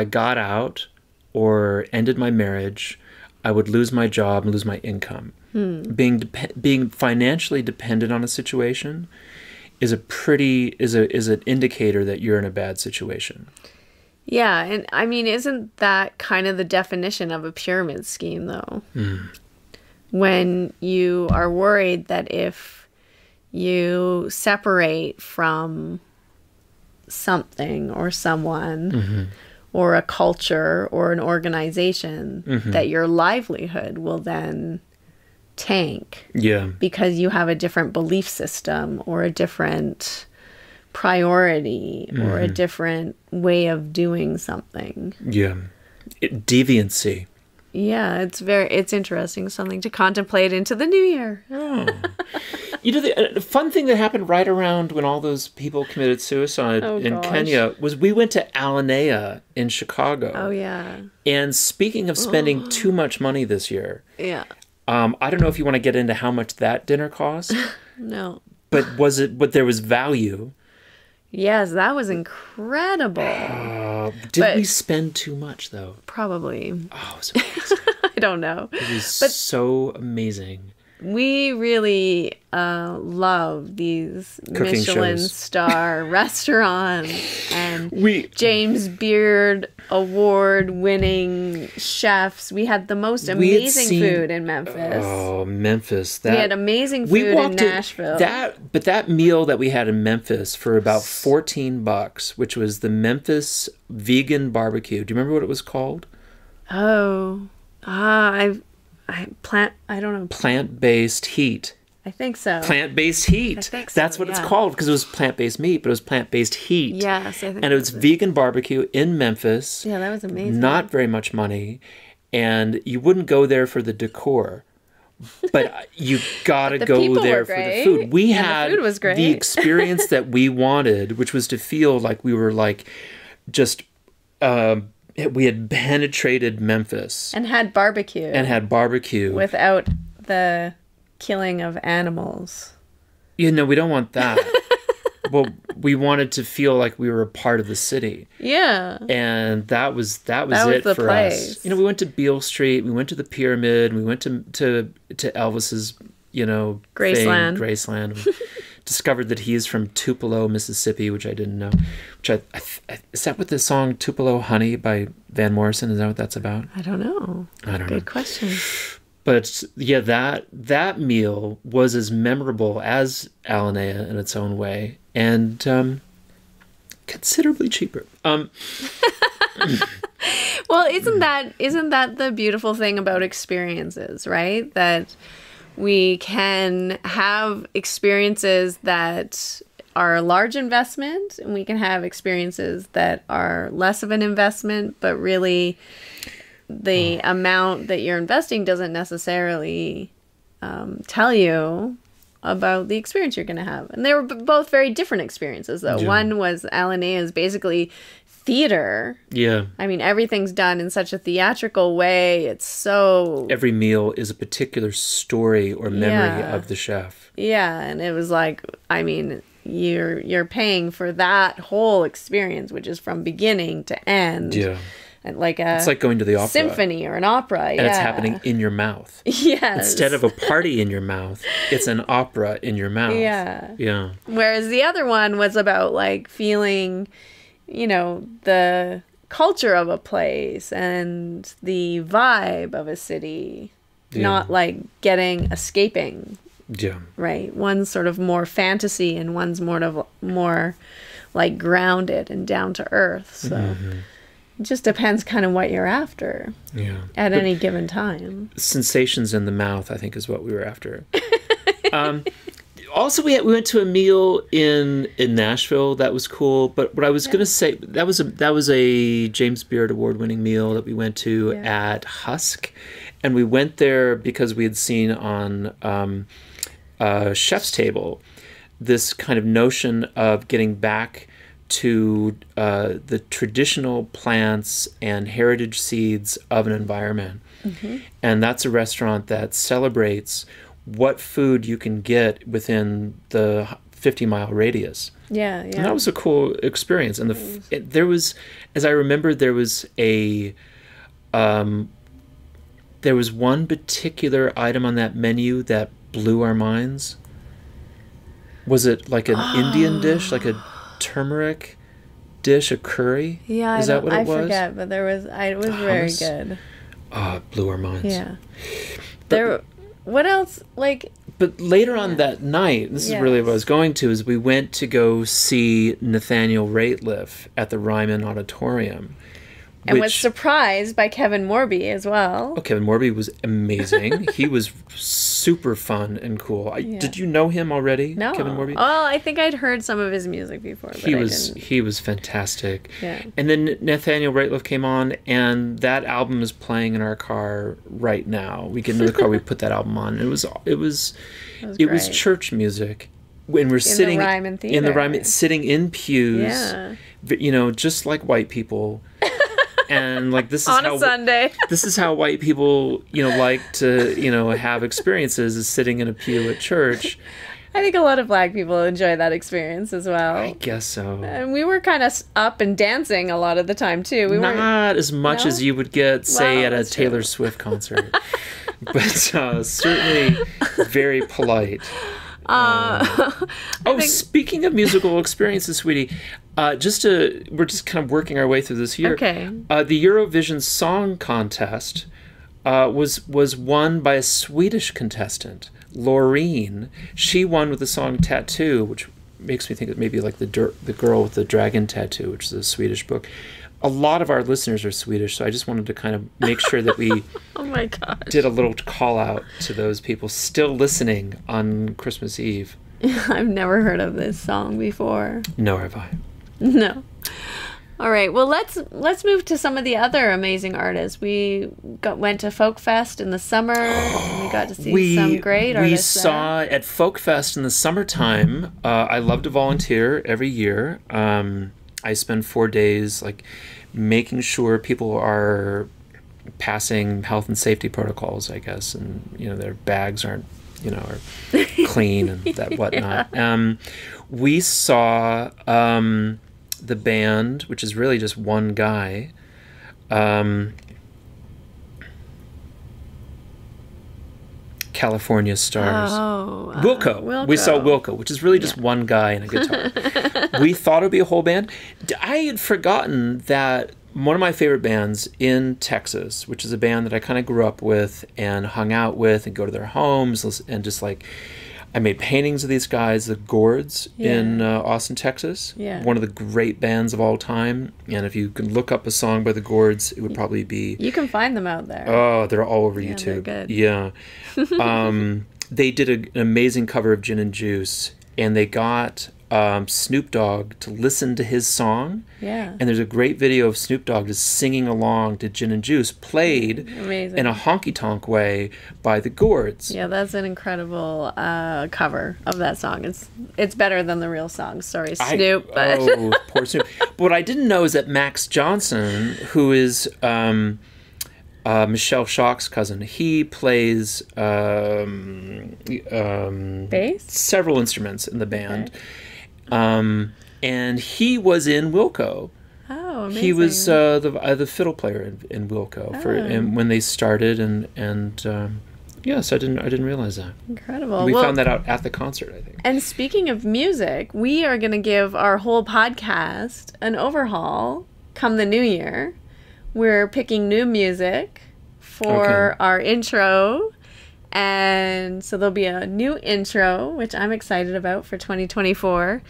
got out or ended my marriage, I would lose my job and lose my income. Being financially dependent on a situation is an indicator that you're in a bad situation. Yeah, and I mean, isn't that kind of the definition of a pyramid scheme, though? When you are worried that if you separate from something or someone or a culture or an organization, that your livelihood will then tank. Yeah. Because you have a different belief system or a different priority or a different way of doing something. Yeah. Deviancy. Yeah, it's interesting, something to contemplate into the new year. Oh. You know, the fun thing that happened right around when all those people committed suicide in Kenya was we went to Alanea in Chicago. Oh, yeah. And speaking of spending too much money this year, yeah. I don't know if you want to get into how much that dinner cost. No. But there was value. Yes, that was incredible. Did we spend too much, though? Probably. Oh, it was amazing. I don't know. It was so amazing. We really love these Cooking Michelin shows. star restaurants and We- James Beard award-winning chefs. We had the most amazing food in Memphis. Oh, Memphis! We had amazing food in Nashville. But that meal that we had in Memphis for about $14, which was the Memphis vegan barbecue. Do you remember what it was called? Oh, I don't know. Plant-based heat. I think so. Plant-based heat. I think so, That's what it's called because it was plant-based meat, but it was plant-based heat. Yes, I think. And it was vegan barbecue in Memphis. Yeah, that was amazing. Not very much money, and you wouldn't go there for the decor, but you gotta go there for the food. We had the food was great. The experience that we wanted, which was to feel like we were like just. We had penetrated Memphis and had barbecue without the killing of animals. You know, we don't want that. Well, we wanted to feel like we were a part of the city. Yeah. And that was it for us. You know, we went to Beale Street, we went to the Pyramid, we went to Elvis's, Graceland. Graceland. We discovered that he's from Tupelo, Mississippi, which I didn't know. Is that what the song Tupelo Honey by Van Morrison, is that what that's about? I don't know. Good question. But yeah, that meal was as memorable as Alanea in its own way, and considerably cheaper. Well, isn't that the beautiful thing about experiences, right? That we can have experiences that are a large investment, and we can have experiences that are less of an investment, but really the amount that you're investing doesn't necessarily tell you about the experience you're going to have. And they were both very different experiences, though. Yeah. One was Alanea's basically theater. Yeah. I mean, everything's done in such a theatrical way. It's so... Every meal is a particular story or memory of the chef. Yeah, and it was like, I mean, you're paying for that whole experience, which is from beginning to end. Yeah. And like it's like going to the opera. Symphony or an opera, and it's happening in your mouth. Yes. Instead of a party in your mouth, it's an opera in your mouth. Yeah. Yeah. Whereas the other one was about like feeling, the culture of a place and the vibe of a city, not like escaping. Yeah. Right. One's sort of more fantasy and one's more like grounded and down to earth. So it just depends kind of what you're after. Yeah. At any given time. Sensations in the mouth, I think, is what we were after. Also, we went to a meal in Nashville that was cool. But what I was going to say, that was a James Beard award-winning meal that we went to at Husk, and we went there because we had seen on Chef's Table this kind of notion of getting back to the traditional plants and heritage seeds of an environment. Mm-hmm. And that's a restaurant that celebrates what food you can get within the 50-mile radius. Yeah. And that was a cool experience. And there was, as I remember, there was one particular item on that menu that blew our minds. Was it like an Indian dish, like a turmeric dish, a curry? Yeah, is that what it was? I forget, but it was very good. Oh, it blew our minds. Yeah. What else? But later on that night, this is really what I was going to, is we went to go see Nathaniel Rateliff at the Ryman Auditorium, And was surprised by Kevin Morby as well. Oh, Kevin Morby was amazing. He was super fun and cool. Did you know him already? No. Kevin Morby? Oh, I think I'd heard some of his music before, but he was fantastic. Yeah. And then Nathaniel Rateliff came on, and that album is playing in our car right now. We get into the car, we put that album on. It was church music. When we're sitting the Ryman Theater. Sitting in pews, just like white people. And like this is on a Sunday. This is how white people, like to, have experiences, is sitting in a pew at church. I think a lot of Black people enjoy that experience as well. I guess so. And we were kind of up and dancing a lot of the time too. We Not as much as you would get, say, at a Taylor Swift concert, but certainly very polite. Speaking of musical experiences, sweetie, we're just kind of working our way through this year. Okay. The Eurovision Song Contest was won by a Swedish contestant, Loreen. She won with the song "Tattoo," which makes me think of maybe like the girl with the dragon tattoo, which is a Swedish book. A lot of our listeners are Swedish, so I just wanted to kind of make sure that we oh my gosh. Did a little call out to those people still listening on Christmas Eve. I've never heard of this song before. Nor have I. No. All right. Well, let's move to some of the other amazing artists. We went to Folk Fest in the summer. And we got to see some great artists. We saw at Folk Fest in the summertime. I love to volunteer every year. I spend 4 days making sure people are passing health and safety protocols, I guess, and their bags aren't are clean and that whatnot. Yeah. We saw the band, which is really just one guy. California Stars. Wilco. We saw Wilco, which is really just one guy and a guitar. We thought it would be a whole band. I had forgotten that one of my favorite bands in Texas, which is a band that I kind of grew up with and hung out with and go to their homes and just I made paintings of these guys, the Gourds in Austin, Texas. Yeah. One of the great bands of all time. And if you can look up a song by the Gourds, it would probably be... You can find them out there. Oh, they're all over YouTube. They're good. Yeah. They did an amazing cover of Gin and Juice, and they got Snoop Dogg to listen to his song. Yeah. And there's a great video of Snoop Dogg just singing along to Gin and Juice, played in a honky-tonk way by the Gourds. Yeah, that's an incredible cover of that song. It's better than the real song. Sorry, Snoop. Oh, poor Snoop. But what I didn't know is that Max Johnson, who is Michelle Schock's cousin, he plays bass? Several instruments in the band. Okay. And he was in Wilco. Oh, amazing. He was the fiddle player in Wilco and when they started, and yes, I didn't realize that. Incredible. We found that out at the concert, I think. And speaking of music, we are going to give our whole podcast an overhaul come the new year. We're picking new music for our intro. And so there'll be a new intro, which I'm excited about for 2024.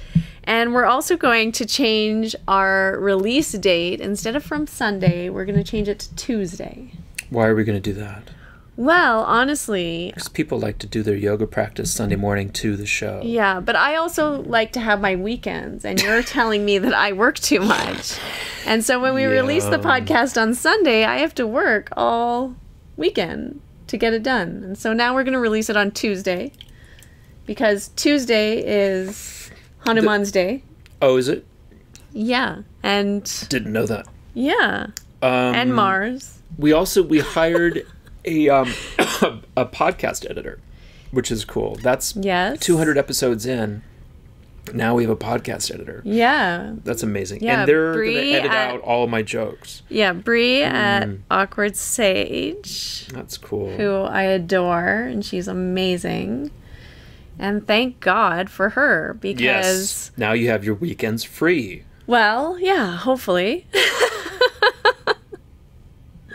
And we're also going to change our release date. Instead of from Sunday, we're going to change it to Tuesday. Why are we going to do that? Well, honestly... Because people like to do their yoga practice Sunday morning to the show. Yeah, but I also like to have my weekends. And you're telling me that I work too much. And so when we release the podcast on Sunday, I have to work all weekend to get it done. And so now we're going to release it on Tuesday, because Tuesday is Hanuman's Day. Oh, is it? Yeah. And didn't know that. Yeah. And Mars. We hired a podcast editor, which is cool. That's 200 episodes in. Now we have a podcast editor. Yeah. That's amazing. Yeah, and they're going to edit out all of my jokes. Yeah, Bree at Awkward Sage. That's cool. Who I adore, and she's amazing. And thank God for her, because... Yes. Now you have your weekends free. Well, yeah, hopefully.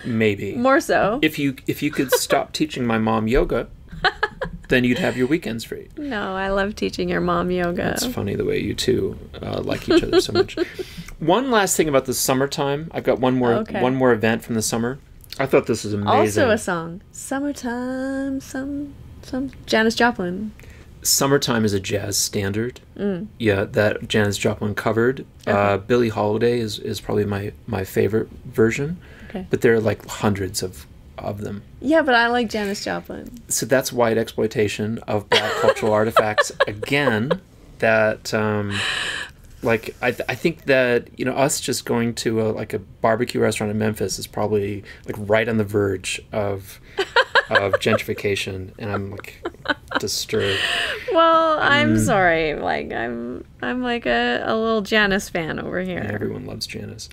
Maybe. More so. If you could stop teaching my mom yoga... then you'd have your weekends free. No, I love teaching your mom yoga. It's funny the way you two like each other so much. One last thing about the summertime. I've got one more event from the summer. I thought this was amazing. Also a song. Summertime, some Janis Joplin. Summertime is a jazz standard. Yeah, that Janis Joplin covered. Okay. Billie Holiday is probably my favorite version. Okay. But there are like hundreds of them. Yeah, but I like Janis Joplin. So that's white exploitation of black cultural artifacts. Again, that like I think that, you know, us just going to a barbecue restaurant in Memphis is probably like right on the verge of gentrification, and I'm like disturbed. Well, I'm sorry. Like I'm like a little Janis fan over here. Yeah, everyone loves Janis.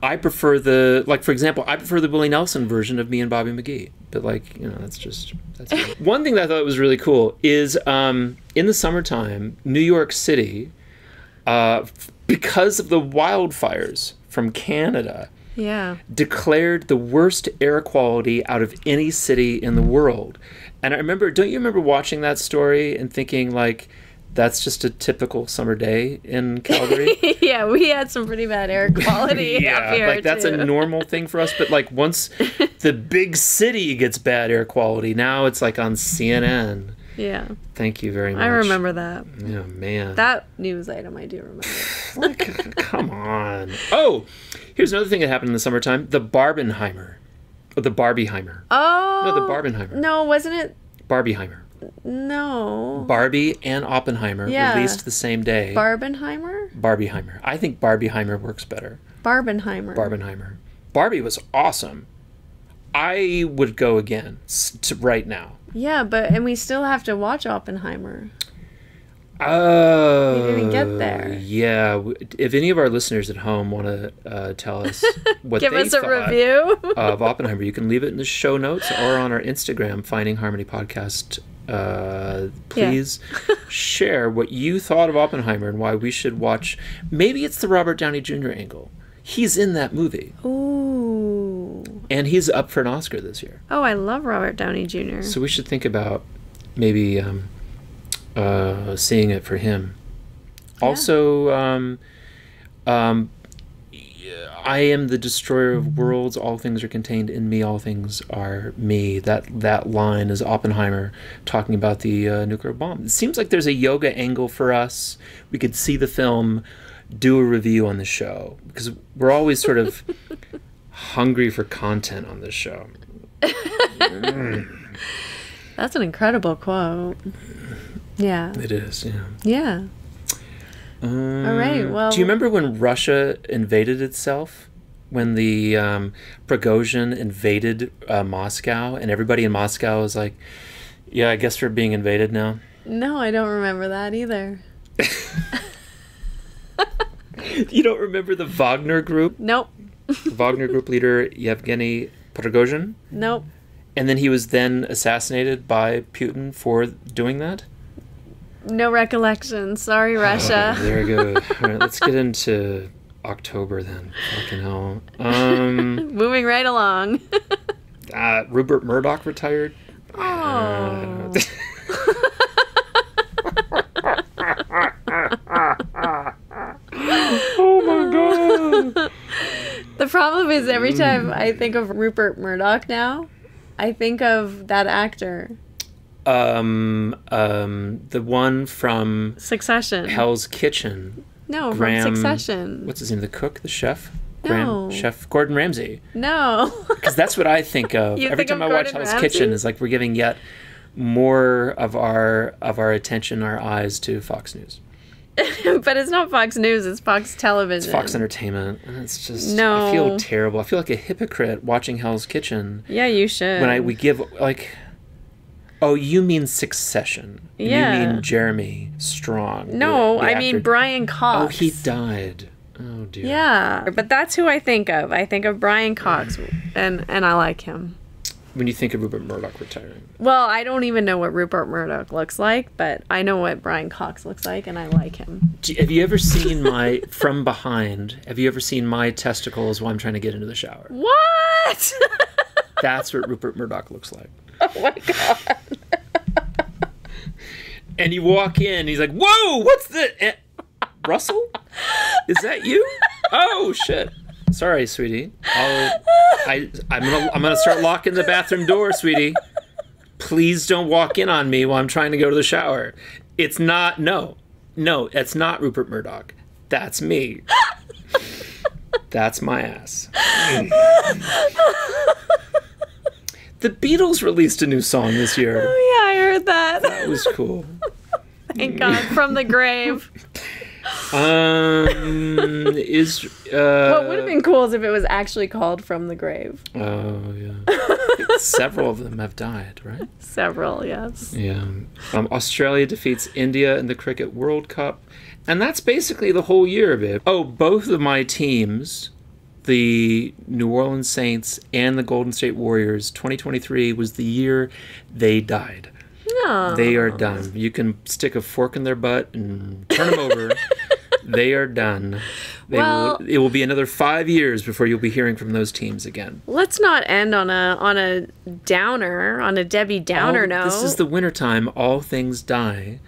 I prefer for example, I prefer the Willie Nelson version of Me and Bobby McGee. But like, you know, that's it. One thing that I thought was really cool is in the summertime, New York City, because of the wildfires from Canada, declared the worst air quality out of any city in the world. And I remember, don't you remember watching that story and thinking like, that's just a typical summer day in Calgary? Yeah, we had some pretty bad air quality up here, like that's too. a normal thing for us. But like once the big city gets bad air quality, now it's like on CNN. Yeah. Thank you very much. I remember that. Yeah, man. That news item I do remember. Like, come on. Oh, here's another thing that happened in the summertime. The Barbenheimer. Or the Barbieheimer. Oh. No, the Barbenheimer. No, wasn't it? Barbieheimer. No. Barbie and Oppenheimer released the same day. Barbenheimer? Barbieheimer. I think Barbieheimer works better. Barbenheimer. Barbie was awesome. I would go again right now. Yeah, and we still have to watch Oppenheimer. Oh. We didn't get there. Yeah. If any of our listeners at home want to tell us what Give they us a thought review of Oppenheimer, you can leave it in the show notes or on our Instagram, Finding Harmony Podcast. Please share what you thought of Oppenheimer and why we should watch. Maybe it's the Robert Downey Jr. angle. He's in that movie. Ooh. And he's up for an Oscar this year. Oh, I love Robert Downey Jr. So we should think about maybe seeing it for him. Yeah. Also, I am the destroyer of worlds. All things are contained in me. All things are me. That line is Oppenheimer talking about the nuclear bomb. It seems like there's a yoga angle for us. We could see the film, do a review on the show, because we're always sort of hungry for content on this show. That's an incredible quote. Yeah. It is, yeah. Yeah. All right, well... Do you remember when Russia invaded itself? When the Prigozhin invaded Moscow, and everybody in Moscow was like, yeah, I guess we're being invaded now? No, I don't remember that either. You don't remember the Wagner Group? Nope. Wagner Group leader Yevgeny Prigozhin? Nope. And then he was then assassinated by Putin for doing that? No recollection. Sorry, Russia. Very good. All right, let's get into October then. Fucking hell. Moving right along. Rupert Murdoch retired. Oh. Oh my god. The problem is every time I think of Rupert Murdoch now, I think of that actor. The one from Succession. Hell's Kitchen. No, Graham, from Succession. What's his name? The cook? The chef? No. Chef Gordon Ramsay. No. Because that's what I think of. Every time I watch Hell's Kitchen, is like we're giving yet more of our attention, our eyes to Fox News. But it's not Fox News, it's Fox Television. It's Fox Entertainment. And it's just, no. I feel terrible. I feel like a hypocrite watching Hell's Kitchen. Yeah, you should. When we give, like... Oh, you mean Succession. Yeah. You mean Jeremy Strong. No, the I mean Brian Cox. Oh, he died. Oh, dear. Yeah, but that's who I think of. I think of Brian Cox, and I like him. When you think of Rupert Murdoch retiring. Well, I don't even know what Rupert Murdoch looks like, but I know what Brian Cox looks like, and I like him. Have you ever seen my, from behind, have you ever seen my testicles while I'm trying to get into the shower? What? That's what Rupert Murdoch looks like. Oh my god. And you walk in, he's like, whoa, what's the... Russell? Is that you? Oh, shit. Sorry, sweetie. I'm gonna start locking the bathroom door, sweetie. Please don't walk in on me while I'm trying to go to the shower. It's not, no, it's not Rupert Murdoch. That's me. That's my ass. The Beatles released a new song this year. Oh, yeah, I heard that. That was cool. Thank God, From the Grave. What What would have been cool is if it was actually called From the Grave. Oh, yeah. Several of them have died, right? Several, yes. Yeah. Australia defeats India in the Cricket World Cup. And that's basically the whole year, babe. Oh, both of my teams, the New Orleans Saints and the Golden State Warriors, 2023 was the year they died. No. They are done. You can stick a fork in their butt and turn them over. They are done. It will be another 5 years before you'll be hearing from those teams again. Let's not end on a downer, on a Debbie Downer note. This is the wintertime. All things die.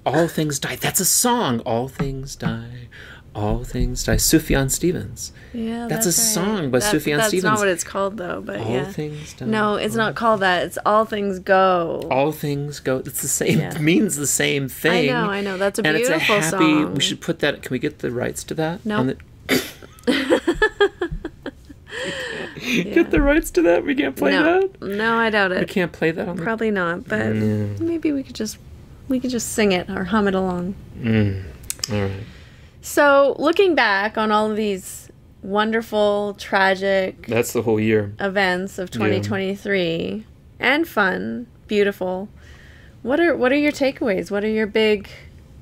All things die. That's a song. All things die. All things die. Sufjan Stevens. Yeah, that's a song by Sufjan Stevens. That's not what it's called, though. But all things die. No, it's not called that. It's All Things Go. All things go. It's the same. It means the same thing. I know. That's a and beautiful it's a happy, song. We should put that. Can we get the rights to that? No. Get the rights to that? We can't play that? No, I doubt it. We can't play that on Probably not, but maybe we could just sing it or hum it along. All right. So, looking back on all of these wonderful, tragic... That's the whole year. ...events of 2023, and fun, beautiful, what are your takeaways? What are your big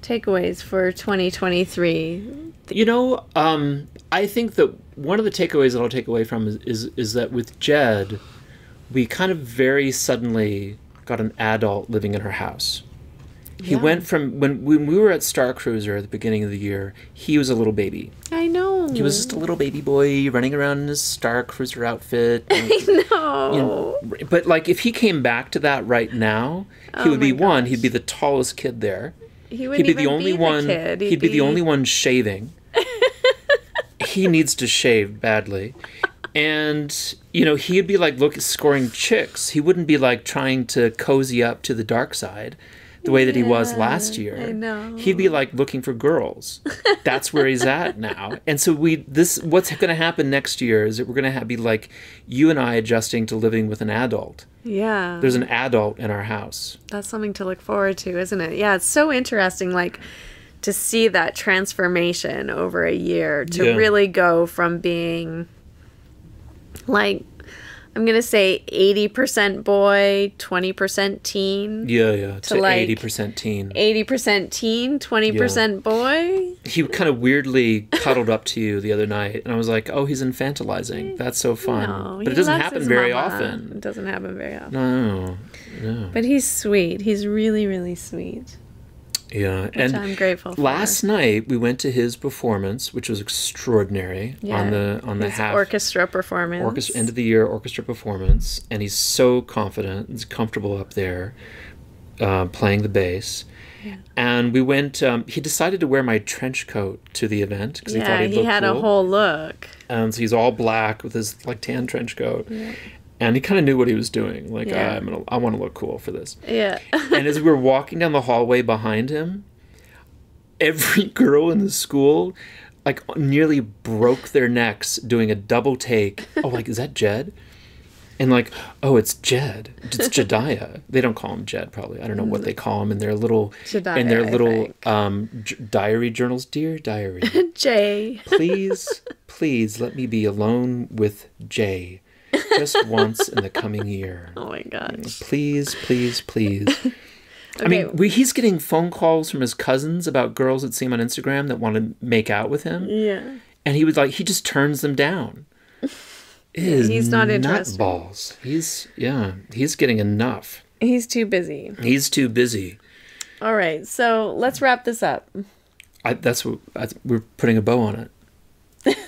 takeaways for 2023? You know, I think that one of the takeaways that I'll take away from is that with Jed, we kind of very suddenly got an adult living in her house. He went from, when we were at Star Cruiser at the beginning of the year, he was a little baby. I know. He was just a little baby boy running around in his Star Cruiser outfit. And, I know. You know. But like if he came back to that right now, he would be he'd be the tallest kid there. He'd be the only one. He'd be the only one shaving. He needs to shave badly. And, you know, he'd be like scoring chicks. He wouldn't be like trying to cozy up to the dark side the way that he was last year. I know. He'd be like looking for girls. That's where he's at now. And so what's going to happen next year is that we're going to be like you and I adjusting to living with an adult. Yeah. There's an adult in our house. That's something to look forward to, isn't it? Yeah, it's so interesting, like, to see that transformation over a year, to really go from being, like, I'm going to say 80% boy, 20% teen. Yeah. To like 80% teen. 80% teen, 20% boy. He kind of weirdly cuddled up to you the other night, and I was like, oh, he's infantilizing. That's so fun. No, but it doesn't happen very often. It doesn't happen very often. No. But he's sweet. He's really, really sweet. Yeah, which I'm grateful for. Last night we went to his performance, which was extraordinary. On the half orchestra performance, end of the year orchestra performance, and he's so confident, he's comfortable up there, playing the bass. Yeah. And we went. He decided to wear my trench coat to the event because he thought he'd look cool. He had a whole look. And so he's all black with his like tan trench coat. Yeah. And he kind of knew what he was doing. Like, I want to look cool for this. Yeah. And as we were walking down the hallway behind him, every girl in the school, like, nearly broke their necks doing a double take. Oh, like, is that Jed? And like, oh, it's Jed. It's Jediah. They don't call him Jed, probably. I don't know what they call him in their little diary journals. Dear diary. Jay. Please let me be alone with Jay. Just once in the coming year. Oh my gosh. Please. Okay. I mean, he's getting phone calls from his cousins about girls that see him on Instagram that want to make out with him. Yeah. And he just turns them down. He's not interested. Nutballs. He's getting enough. He's too busy. All right, so let's wrap this up. We're putting a bow on it.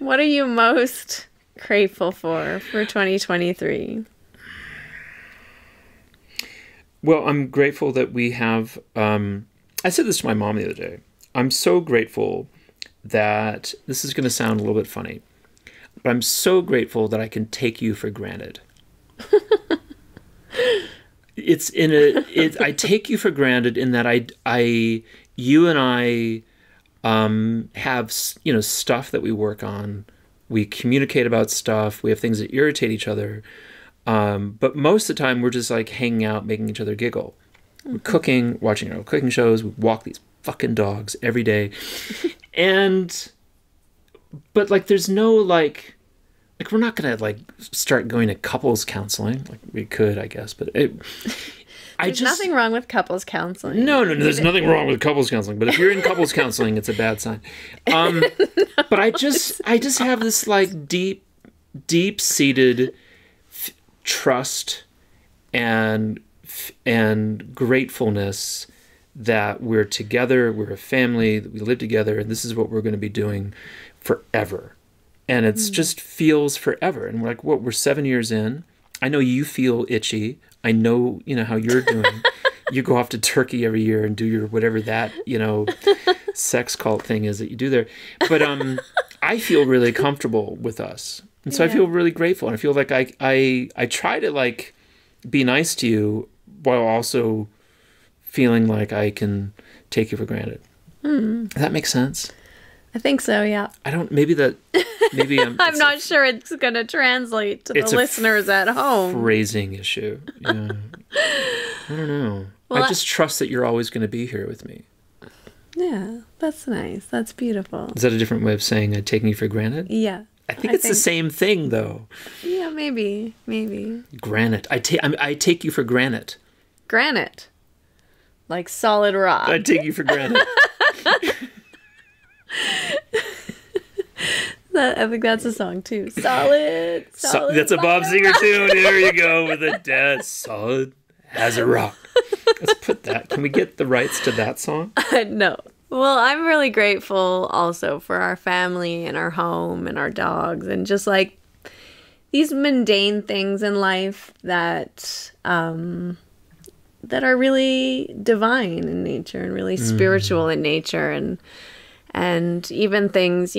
What are you most grateful for 2023? Well, I'm grateful that we have I said this to my mom the other day. I'm so grateful that this is going to sound a little bit funny, but I'm so grateful that I can take you for granted. I take you for granted in that you and I have, stuff that we work on. We communicate about stuff. We have things that irritate each other. But most of the time we're just like hanging out, making each other giggle. We're cooking, watching our cooking shows. We walk these fucking dogs every day. But like, there's no like we're not going to like start going to couples counseling. Like we could, I guess, but there's nothing wrong with couples counseling. No, there's nothing wrong with couples counseling. But if you're in couples counseling, it's a bad sign. No. But I just have this like deep-seated trust and gratefulness that we're together, we're a family, that we live together, and this is what we're going to be doing forever. And it's just feels forever. And we're like, we're 7 years in. I know you feel itchy. I know, how you're doing. You go off to Turkey every year and do your whatever that, sex cult thing is that you do there. But I feel really comfortable with us. And so I feel really grateful. And I feel like I try to like be nice to you while also feeling like I can take you for granted. Does that make sense? I think so, yeah. Maybe I'm not sure it's going to translate to the listeners at home. Phrasing issue. Yeah. I don't know. Well, I just trust that you're always going to be here with me. Yeah, that's nice. That's beautiful. Is that a different way of saying taking you for granted? Yeah. I think it's the same thing, though. Yeah, maybe. Granite. I take you for granite. Granite. Like solid rock. I take you for granted. I think that's a song too. Solid. That's a Bob Seger tune. There you go with a dead solid as a rock. Let's put that. Can we get the rights to that song? No. Well, I'm really grateful also for our family and our home and our dogs and just like these mundane things in life that that are really divine in nature and really spiritual in nature and even things,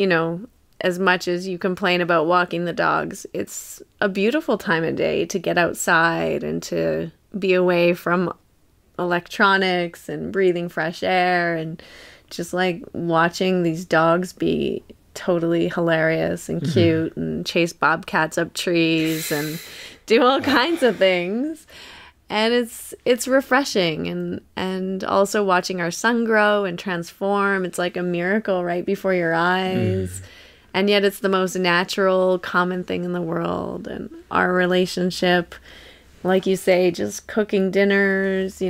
as much as you complain about walking the dogs, it's a beautiful time of day to get outside and to be away from electronics and breathing fresh air and just like watching these dogs be totally hilarious and cute and chase bobcats up trees and do all kinds of things. And it's refreshing and also watching our son grow and transform. It's like a miracle right before your eyes. And yet it's the most natural, common thing in the world. And our relationship, like you say, just cooking dinners,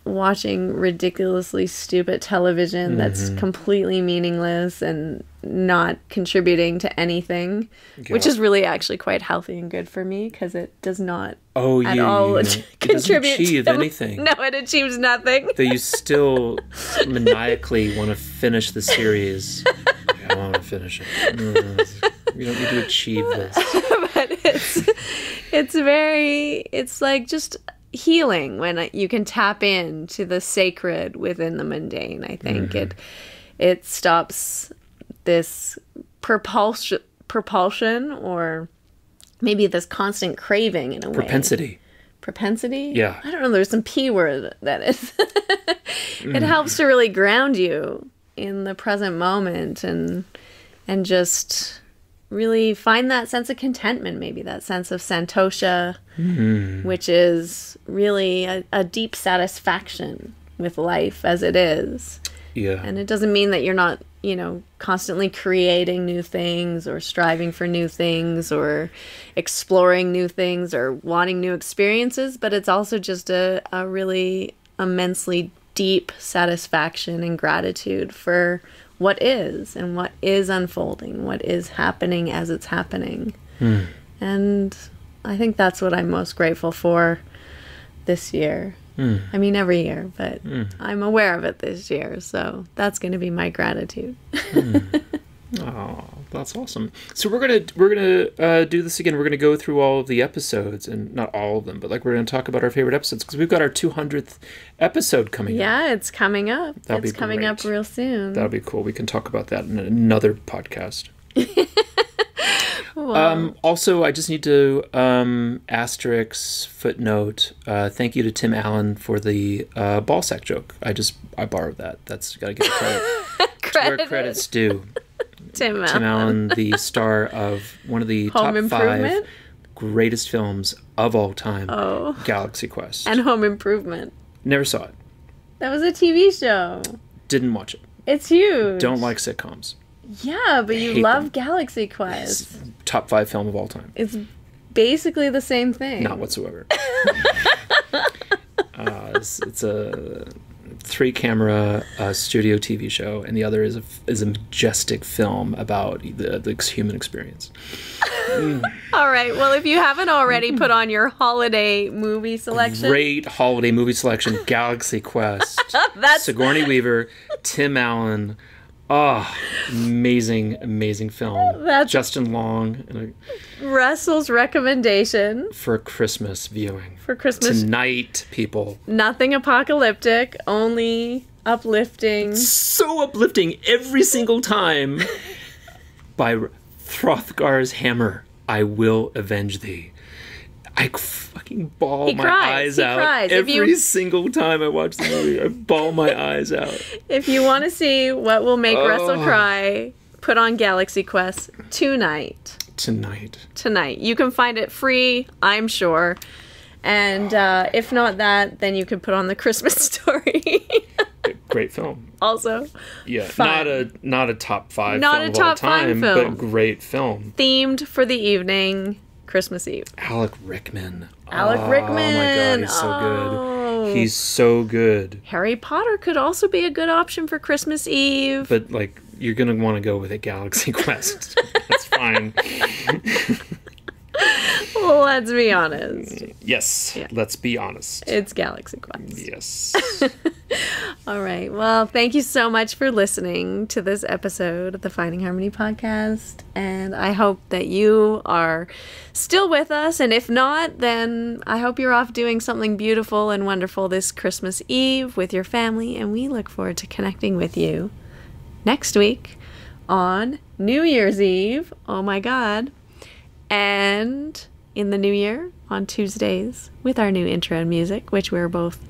watching ridiculously stupid television that's completely meaningless and not contributing to anything, which is really actually quite healthy and good for me because it does not at all contribute achieve anything. No, it achieves nothing. That you still maniacally want to finish the series. I want to finish it. We don't need to achieve this. But it's like just healing when you can tap into the sacred within the mundane. I think it stops this propulsion or maybe this constant craving in a way. Propensity? Yeah. I don't know. There's some P word that is. It helps to really ground you in the present moment and just really find that sense of contentment, maybe that sense of santosha, which is really a deep satisfaction with life as it is. Yeah. And it doesn't mean that you're not, constantly creating new things or striving for new things or exploring new things or wanting new experiences, but it's also just a really immensely deep satisfaction and gratitude for what is and what is unfolding, what is happening as it's happening. And I think that's what I'm most grateful for this year. I mean, every year, but I'm aware of it this year, so that's going to be my gratitude. Oh, That's awesome. So we're gonna do this again. We're gonna go through all of the episodes, and not all of them, but like we're gonna talk about our favorite episodes because we've got our 200th episode coming up. Yeah, it's coming up. That'll it's be coming great. up real soon. That'll be cool. We can talk about that in another podcast. Well, Also, I just need to asterisk footnote. Thank you to Tim Allen for the ball sack joke. I borrowed that. That's gotta get credit. Where credit's due. Tim Allen, the star of one of the Home top 5 Improvement? greatest films of all time, Oh. Galaxy Quest. And Home Improvement. Never saw it. That was a TV show. Didn't watch it. It's huge. Don't like sitcoms. Yeah, but you hate love them. Galaxy Quest. It's top 5 film of all time. It's basically the same thing. Not whatsoever. It's a 3-camera studio TV show, and the other is a majestic film about the human experience. All right. Well, if you haven't already put on your holiday movie selection. Great holiday movie selection, Galaxy Quest. That's Sigourney Weaver, Tim Allen. Oh, amazing film. That's- Justin Long and Russell's recommendation for Christmas viewing. for Christmas. Tonight, people. Nothing apocalyptic, only uplifting. So uplifting every single time. By Hrothgar's hammer, I will avenge thee. I fucking bawl my eyes out every single time I watch the movie. I bawl my eyes out. If you want to see what will make Russell cry, put on Galaxy Quest tonight. Tonight. You can find it free, I'm sure. And if not that, then you could put on The Christmas Story. Great film. Also, yeah, fun. not a top 5 Not film a of all top 5 time, film. but great film. Themed for the evening, Christmas Eve. Alec Rickman. Alec Rickman. Oh my god, he's so good. He's so good. Harry Potter could also be a good option for Christmas Eve. But like, you're gonna want to go with a Galaxy Quest. That's fine. Well, let's be honest. Yes, Yeah. Let's be honest. It's Galaxy Quest. Yes. All right. Well, thank you so much for listening to this episode of the Finding Harmony podcast. And I hope that you are still with us. And if not, then I hope you're off doing something beautiful and wonderful this Christmas Eve with your family. And we look forward to connecting with you next week on New Year's Eve. Oh my God. And in the new year on Tuesdays with our new intro and music, which we're both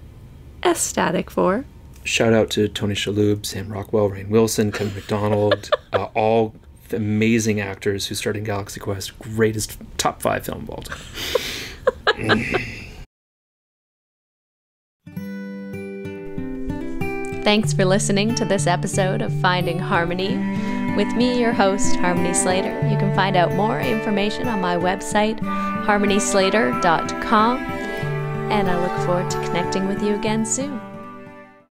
ecstatic for. Shout out to Tony Shalhoub, Sam Rockwell, Rainn Wilson, Kevin McDonald, all the amazing actors who starred in Galaxy Quest. Greatest top 5 film of all time. Thanks for listening to this episode of Finding Harmony. With me, your host, Harmony Slater. You can find out more information on my website, harmonyslater.com. And I look forward to connecting with you again soon.